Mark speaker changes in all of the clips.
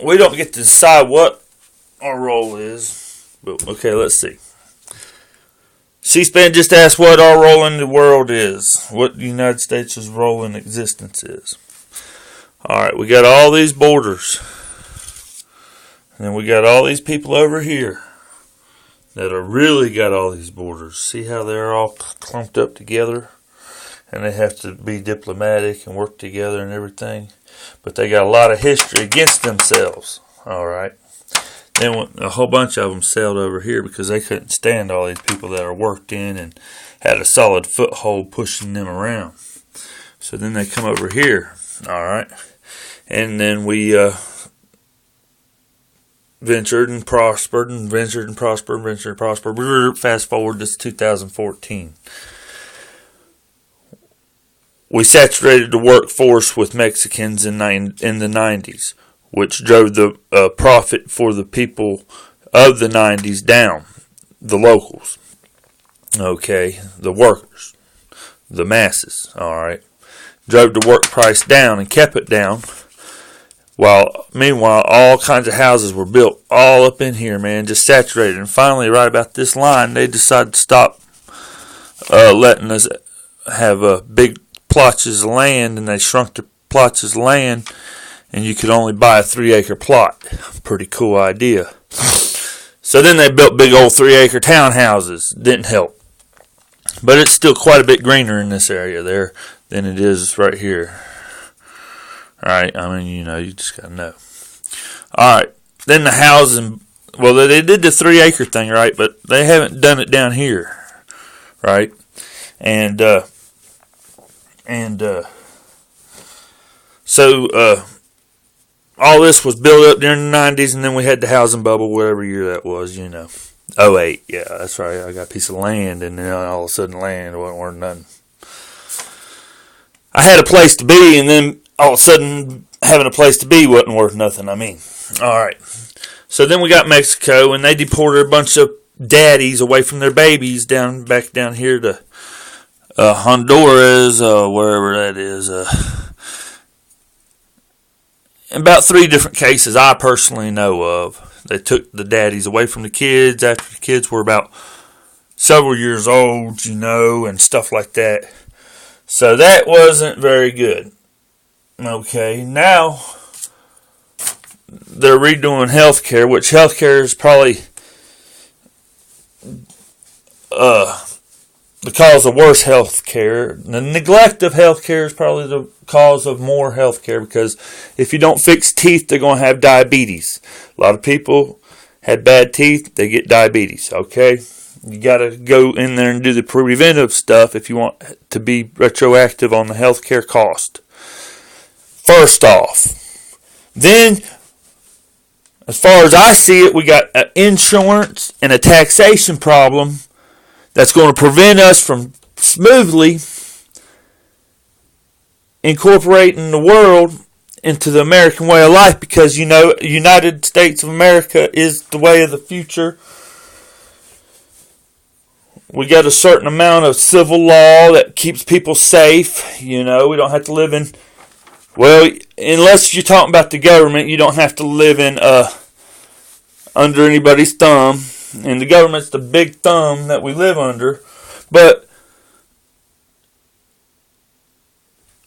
Speaker 1: we don't get to decide what our role is. But, okay, let's see. C-SPAN just asked what our role in the world is. What the United States' role in existence is. Alright, we got all these borders. And then we got all these people over here that are really got all these borders. See how they're all clumped up together? And they have to be diplomatic and work together and everything. But they got a lot of history against themselves. Alright. Then a whole bunch of them sailed over here because they couldn't stand all these people that are worked in and had a solid foothold pushing them around. So then they come over here. Alright. And then we ventured and prospered and ventured and prospered and ventured and prospered. Fast forward to 2014. We saturated the workforce with Mexicans in the 90s, which drove the profit for the people of the 90s down, the locals, okay, the workers, the masses, all right, drove the work price down and kept it down, while meanwhile all kinds of houses were built all up in here, man, just saturated. And finally, right about this line, they decided to stop letting us have big plotches of land, and they shrunk the plotches of land, and you could only buy a 3-acre plot. Pretty cool idea. So then they built big old 3-acre townhouses. Didn't help. But it's still quite a bit greener in this area there than it is right here. Alright, I mean, you just gotta know. Alright, then the housing, well, they did the 3-acre thing, right, but they haven't done it down here, right? And so all this was built up during the 90s, and then we had the housing bubble, whatever year that was, '08, yeah, that's right. I got a piece of land, and then all of a sudden land wasn't worth nothing. I had a place to be, and then all of a sudden having a place to be wasn't worth nothing, Alright. So then we got Mexico, and they deported a bunch of daddies away from their babies back down here to Honduras, wherever that is. About 3 different cases I personally know of. They took the daddies away from the kids after the kids were about several years old, and stuff like that. So that wasn't very good. Okay, now they're redoing healthcare, which healthcare is probably the cause of worse health care. The neglect of health care is probably the cause of more health care, because if you don't fix teeth, they're going to have diabetes. A lot of people had bad teeth, they get diabetes, okay? You got to go in there and do the preventive stuff if you want to be retroactive on the health care cost. First off. Then, as far as I see it, we got an insurance and a taxation problem that's going to prevent us from smoothly incorporating the world into the American way of life, because United States of America is the way of the future. We got a certain amount of civil law that keeps people safe. We don't have to live in, well, unless you're talking about the government, you don't have to live in under anybody's thumb. And the government's the big thumb that we live under. But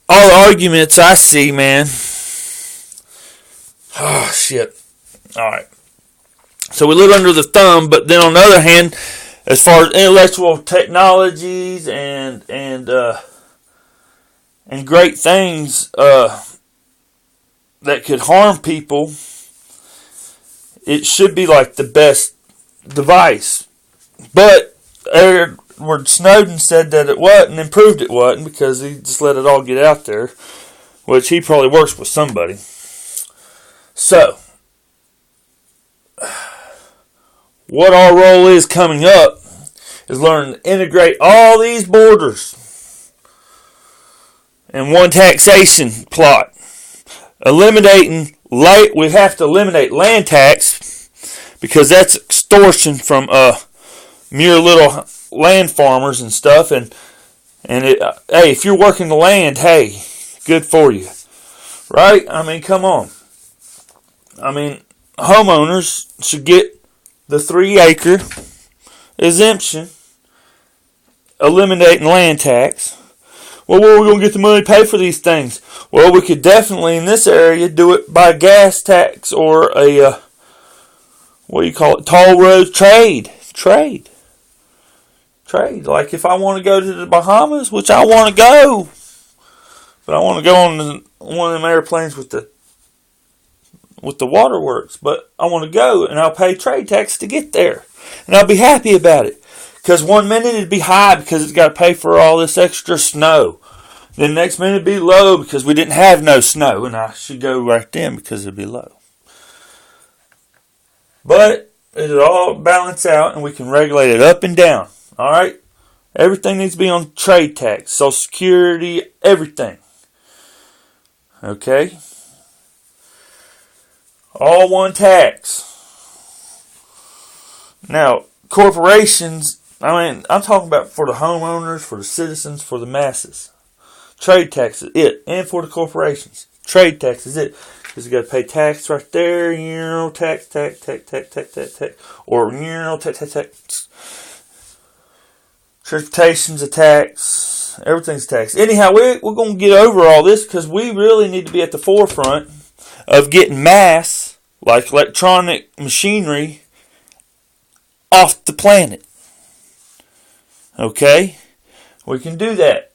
Speaker 1: all the arguments I see, man. Oh, shit. Alright. So we live under the thumb, but then on the other hand, as far as intellectual technologies and great things that could harm people, it should be like the best device. But Edward Snowden said that it wasn't, and proved it wasn't, because he just let it all get out there, which he probably works with somebody. So, what our role is coming up is learning to integrate all these borders in one taxation plot. We have to eliminate land tax, because that's extortion from mere little land farmers and stuff. And hey, if you're working the land, hey, good for you, right? Come on. I mean, homeowners should get the 3-acre exemption, eliminating land tax. Well, where are we going to get the money to pay for these things? Well, we could definitely in this area do it by gas tax or a, toll road trade. Like if I want to go to the Bahamas, which I want to go, but I want to go on one of them airplanes with the waterworks, but I want to go and I'll pay trade tax to get there. And I'll be happy about it. Because 1 minute it'd be high because it's got to pay for all this extra snow. Then next minute it'd be low because we didn't have no snow. And I should go right then because it'd be low. But it'll all balance out and we can regulate it up and down. Alright? Everything needs to be on trade tax, Social Security, everything. Okay? All one tax. Now, corporations, I'm talking about for the homeowners, for the citizens, for the masses. Trade tax is it. And for the corporations. Trade tax is it. Because you got to pay tax right there. Tax. Or, tax. Transportation's a tax. Everything's a tax. Anyhow, we're going to get over all this because we really need to be at the forefront of getting mass, like electronic machinery, off the planet. Okay? We can do that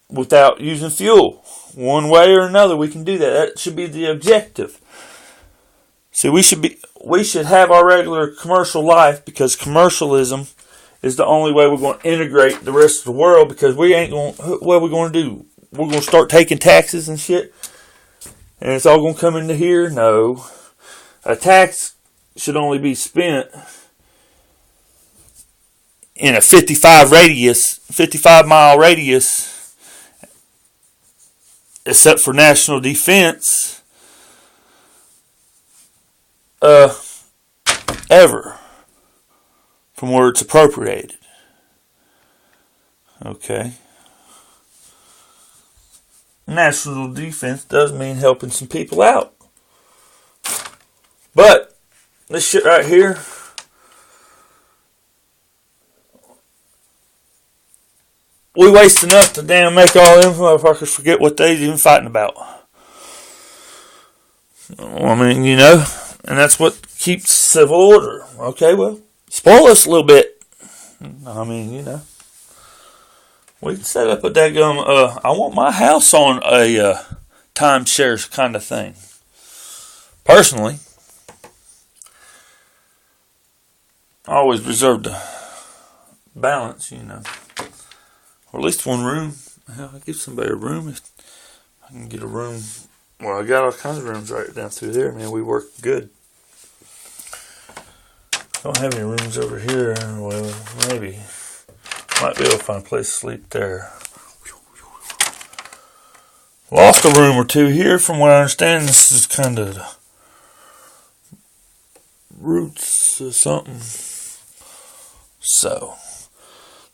Speaker 1: without using fuel. One way or another, we can do that. That should be the objective. See, we should have our regular commercial life because commercialism is the only way we're going to integrate the rest of the world because what are we going to do? We're going to start taking taxes and shit? And it's all going to come into here? No. A tax should only be spent in a 55-mile radius, except for national defense, ever, from where it's appropriated. Okay. National defense does mean helping some people out. But this shit right here, we waste enough to damn make all them motherfuckers forget what they even fighting about. I mean, and that's what keeps civil order. Okay, well, spoil us a little bit. I mean, we can set up a daggum, I want my house on a timeshare kind of thing. Personally, I always reserve the balance, or at least one room. Hell, I give somebody a room if I can get a room. Well, I got all kinds of rooms right down through there, man. We work good. Don't have any rooms over here. Well, maybe. Might be able to find a place to sleep there. Lost a room or two here. From what I understand, this is kind of the roots or something. So,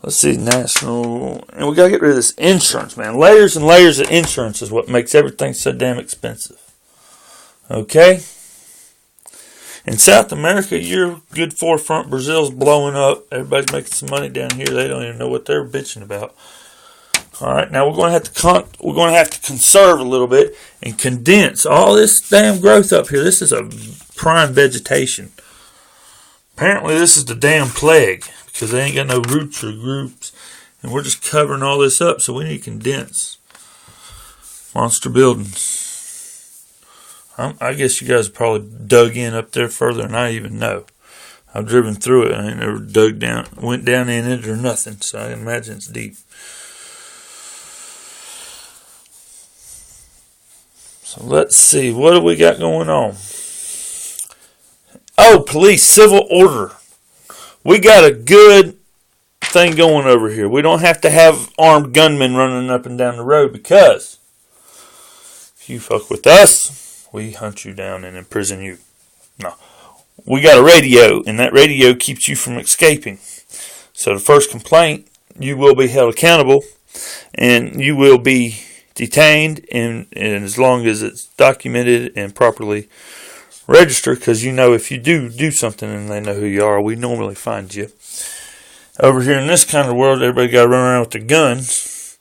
Speaker 1: let's see, national, and we gotta get rid of this insurance, man. Layers and layers of insurance is what makes everything so damn expensive. Okay? In South America, you're good forefront. Brazil's blowing up. Everybody's making some money down here. They don't even know what they're bitching about. All right, now we're going to have to conserve a little bit and condense all this damn growth up here. This is a prime vegetation. Apparently, this is the damn plague because they ain't got no roots or groups, and we're just covering all this up. So we need to condense monster buildings. I guess you guys probably dug in up there further than I even know. I've driven through it. I ain't never went down in it or nothing. So I can imagine it's deep. So let's see. What do we got going on? Oh, police, civil order. We got a good thing going over here. We don't have to have armed gunmen running up and down the road because if you fuck with us, we hunt you down and imprison you. No. We got a radio, and that radio keeps you from escaping. So the first complaint, you will be held accountable, and you will be detained, and as long as it's documented and properly register, because if you do something and they know who you are, we normally find you. Over here in this kind of world, everybody got to run around with their guns.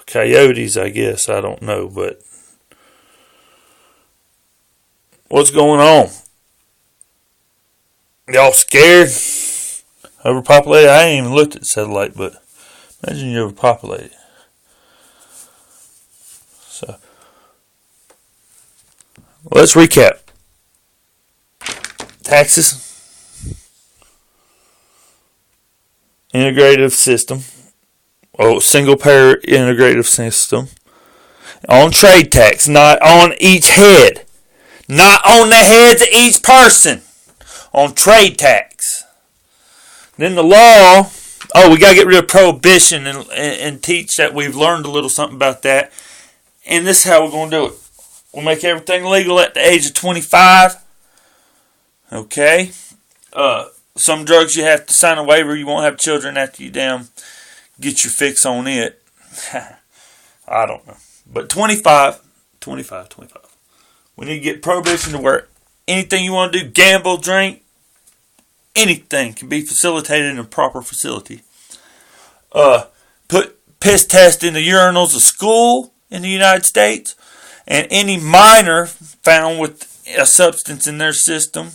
Speaker 1: Coyotes, I guess. I don't know, but what's going on? Y'all scared? Overpopulated? I ain't even looked at the satellite, but imagine you're overpopulated. So, let's recap. Taxes. Integrative system. Single payer integrative system. On trade tax, not on each head. Not on the heads of each person. On trade tax. Then the law, we got to get rid of prohibition and teach that we've learned a little something about that. And this is how we're going to do it. We'll make everything legal at the age of 25. Okay? Some drugs you have to sign a waiver. You won't have children after you get your fix on it. I don't know. But 25. We need to get prohibition to where anything you want to do, gamble, drink, anything can be facilitated in a proper facility. Put piss test in the urinals of school in the United States, and any minor found with a substance in their system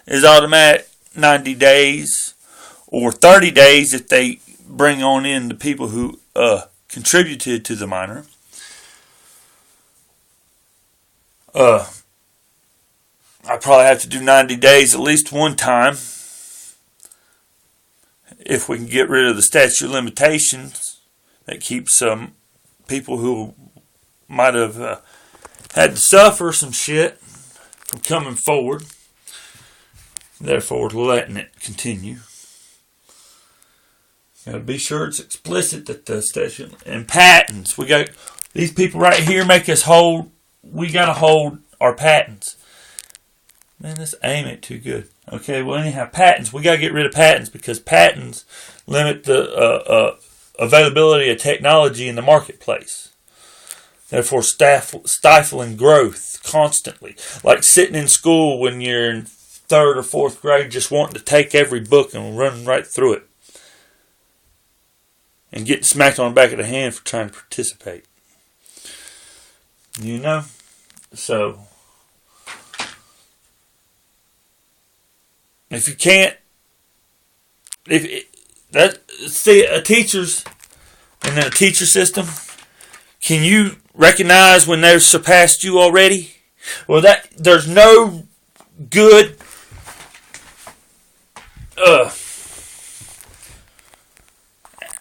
Speaker 1: is automatic 90 days or 30 days if they bring on in the people who contributed to the minor. I probably have to do 90 days at least one time if we can get rid of the statute of limitations that keeps people who might have had to suffer some shit from coming forward, therefore letting it continue. Gotta be sure it's explicit that the statute and patents. We got these people right here make us hold. We gotta hold our patents. Man, this aim ain't too good. Okay, well anyhow, patents. We gotta get rid of patents because patents limit the availability of technology in the marketplace. Therefore, stifling growth constantly. Like sitting in school when you're in 3rd or 4th grade, just wanting to take every book and run right through it. And getting smacked on the back of the hand for trying to participate. So, if you can't, a teacher's in a teacher system, can you recognize when they've surpassed you already? Well, there's no good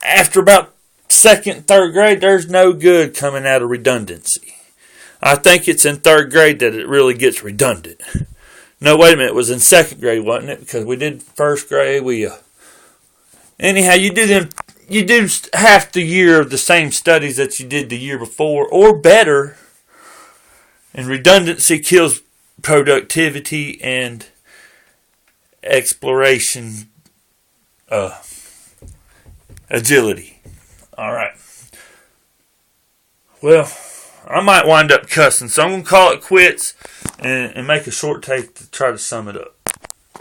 Speaker 1: after about 2nd, 3rd grade, there's no good coming out of redundancy. I think it's in 3rd grade that it really gets redundant. No, wait a minute, it was in 2nd grade, wasn't it? Because we did 1st grade. Anyhow, you do half the year of the same studies that you did the year before, or better. And redundancy kills productivity and exploration, agility. All right. Well, I might wind up cussing, so I'm going to call it quits and make a short take to try to sum it up.